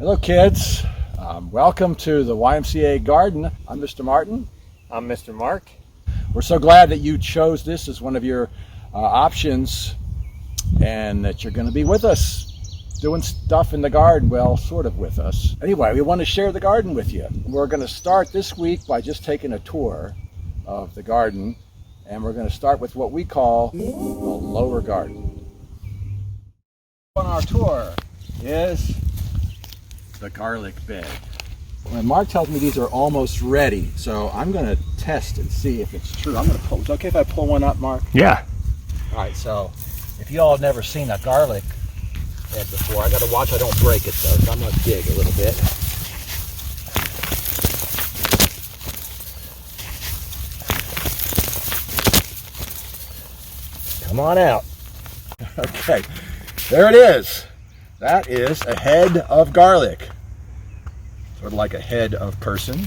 Hello kids, welcome to the YMCA garden. I'm Mr. Martin. I'm Mr. Mark. We're so glad that you chose this as one of your options and that you're going to be with us doing stuff in the garden, well, sort of with us. Anyway, we want to share the garden with you. We're going to start this week by just taking a tour of the garden, and we're going to start with what we call the lower garden. On our tour is the garlic bed. When Mark tells me these are almost ready, so I'm going to test and see if it's true. I'm going to pull. Is it okay if I pull one up, Mark? Yeah. All right, so if you all have never seen a garlic bed before, I got to watch I don't break it though, so I'm going to dig a little bit. Come on out. Okay, there it is. That is a head of garlic. Sort of like a head of person.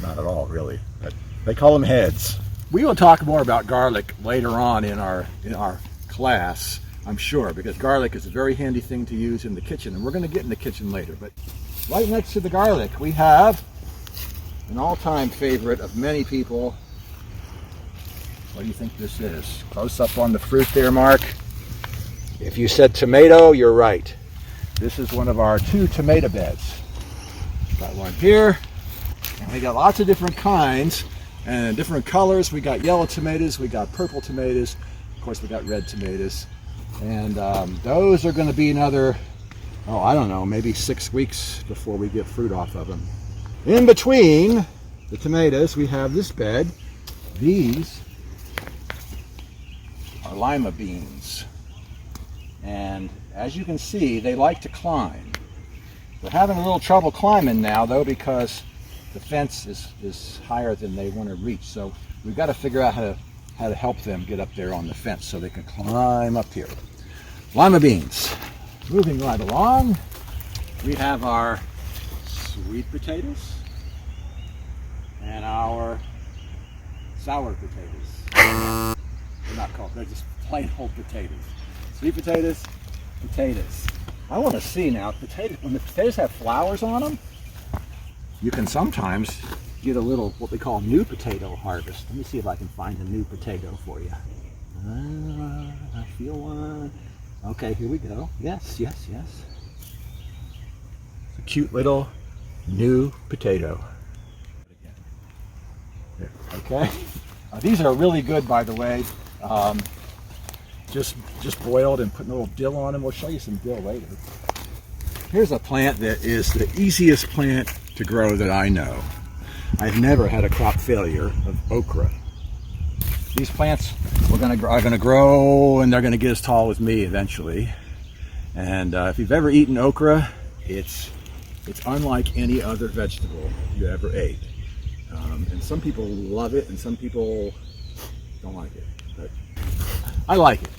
Not at all, really, but they call them heads. We will talk more about garlic later on in our class, I'm sure, because garlic is a very handy thing to use in the kitchen, and we're going to get in the kitchen later. But right next to the garlic, we have an all-time favorite of many people. What do you think this is? Close up on the fruit there, Mark. If you said tomato, you're right. This is one of our 2 tomato beds. Got one here, and we got lots of different kinds and different colors. We got yellow tomatoes, we got purple tomatoes, of course we got red tomatoes, and those are going to be another, I don't know, maybe 6 weeks before we get fruit off of them. In between the tomatoes, we have this bed. These are lima beans, and as you can see, they like to climb. They're having a little trouble climbing now, though, because the fence is higher than they want to reach. So we've got to figure out how to help them get up there on the fence so they can climb up here. Lima beans. Moving right along, we have our sweet potatoes and our sour potatoes. They're not called, they're just plain old potatoes. Sweet potatoes, potatoes. I want to see now, when the potatoes have flowers on them, you can sometimes get a little, what we call new potato harvest. Let me see if I can find a new potato for you. I feel one. Okay, here we go. Yes, yes, yes. It's a cute little new potato. There, okay. These are really good, by the way. Just boiled and putting a little dill on them. We'll show you some dill later. Here's a plant that is the easiest plant to grow that I know. I've never had a crop failure of okra. These plants are going to grow, and they're going to get as tall as me eventually. And if you've ever eaten okra, it's unlike any other vegetable you ever ate. And some people love it, and some people don't like it. But I like it.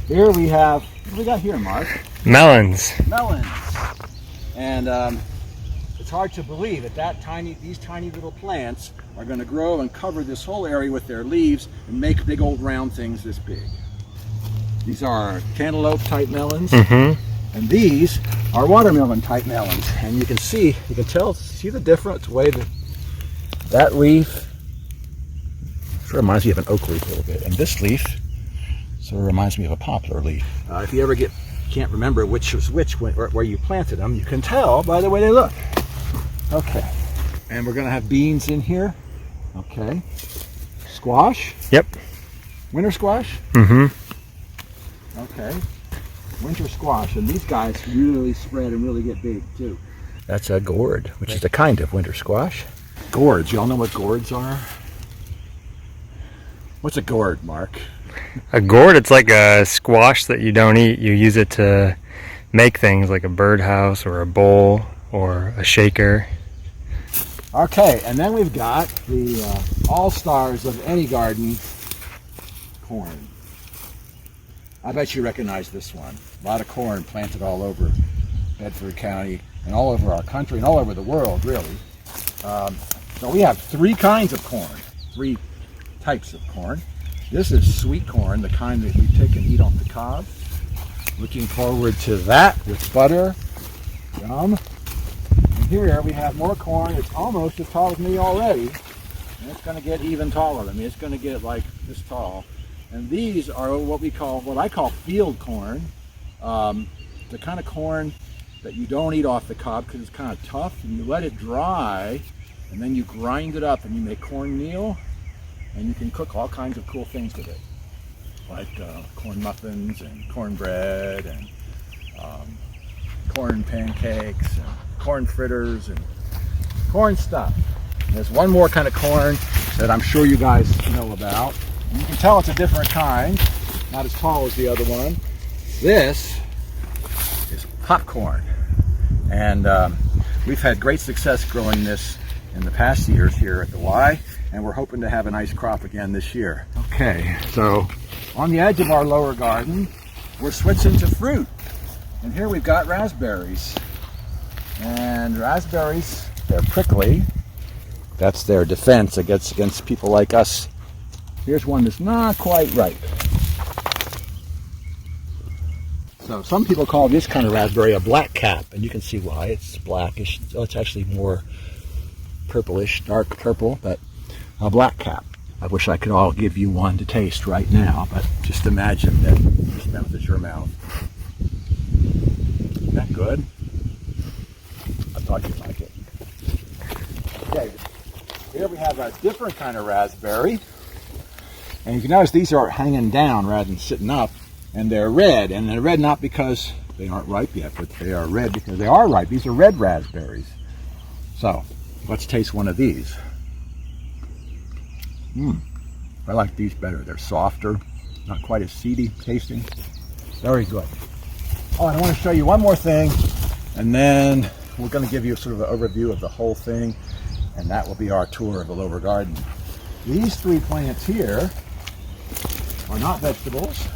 Here we have, what do we got here, Mark? Melons. Melons. And it's hard to believe that these tiny little plants are going to grow and cover this whole area with their leaves and make big old round things this big. These are cantaloupe type melons, and these are watermelon type melons. And you can see the difference way that leaf sort of reminds me of an oak leaf a little bit, and this leaf sort of reminds me of a poplar leaf. If you ever can't remember which was which where you planted them, you can tell by the way they look. Okay, and we're going to have beans in here. Okay, squash. Yep. Winter squash. Okay, winter squash, and these guys really spread and really get big too. That's a gourd, which is a kind of winter squash. Gourds, y'all know what gourds are? What's a gourd, Mark? A gourd, it's like a squash that you don't eat. You use it to make things like a birdhouse or a bowl or a shaker. Okay, and then we've got the all-stars of any garden, corn. I bet you recognize this one. A lot of corn planted all over Bedford County and all over our country and all over the world, really. So we have 3 kinds of corn, 3 types of corn. This is sweet corn, the kind that we take and eat off the cob. Looking forward to that with butter. Yum. here we have more corn. It's almost as tall as me already. And it's going to get even taller. I mean, it's going to get like this tall. And these are what I call field corn. The kind of corn that you don't eat off the cob because it's kind of tough, and you let it dry, and then you grind it up and you make cornmeal, and you can cook all kinds of cool things with it, like corn muffins and cornbread and corn pancakes and corn fritters and corn stuff. And there's one more kind of corn that I'm sure you guys know about. You can tell it's a different kind, not as tall as the other one. This is popcorn, and we've had great success growing this in the past years here at the Y, and we're hoping to have a nice crop again this year. Okay, so on the edge of our lower garden, we're switching to fruit, and here we've got raspberries. And raspberries, they're prickly. That's their defense against people like us. Here's one that's not quite ripe. So some people call this kind of raspberry a black cap, and you can see why. It's blackish. So it's actually more purplish, dark purple, but a black cap. I wish I could all give you one to taste right now, but just imagine that this mouth is your mouth. Isn't that good? I thought you'd like it. Okay, here we have a different kind of raspberry. And you can notice these are hanging down rather than sitting up. And they're red, and they're red not because they aren't ripe yet, but they are red because they are ripe. These are red raspberries. So, let's taste one of these. I like these better. They're softer, not quite as seedy tasting. Very good. Oh, and I want to show you one more thing, and then we're going to give you sort of an overview of the whole thing, and that will be our tour of the lower garden. These three plants here are not vegetables.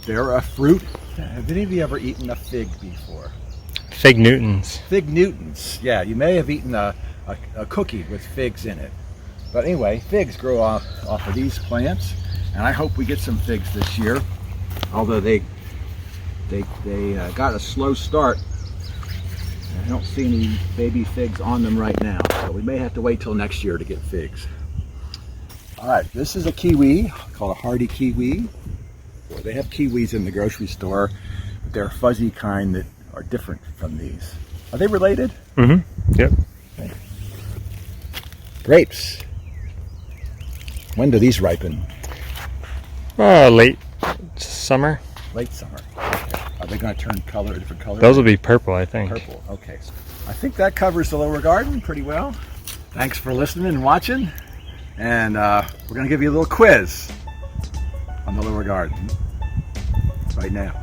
They're a fruit. Have any of you ever eaten a fig before? Fig Newtons. Fig Newtons. Yeah, you may have eaten a cookie with figs in it. But anyway, figs grow off of these plants, and I hope we get some figs this year. Although they got a slow start. I don't see any baby figs on them right now, so we may have to wait till next year to get figs. All right, this is a kiwi called a hardy kiwi. They have kiwis in the grocery store, but they're a fuzzy kind that are different from these. Are they related? Mm-hmm. Yep. Okay. Grapes. When do these ripen? Late summer. Late summer. Okay. Are they going to turn color, a different color? Those will be purple, I think. Purple. Okay. I think that covers the lower garden pretty well. Thanks for listening and watching. And we're going to give you a little quiz on the lower garden right now.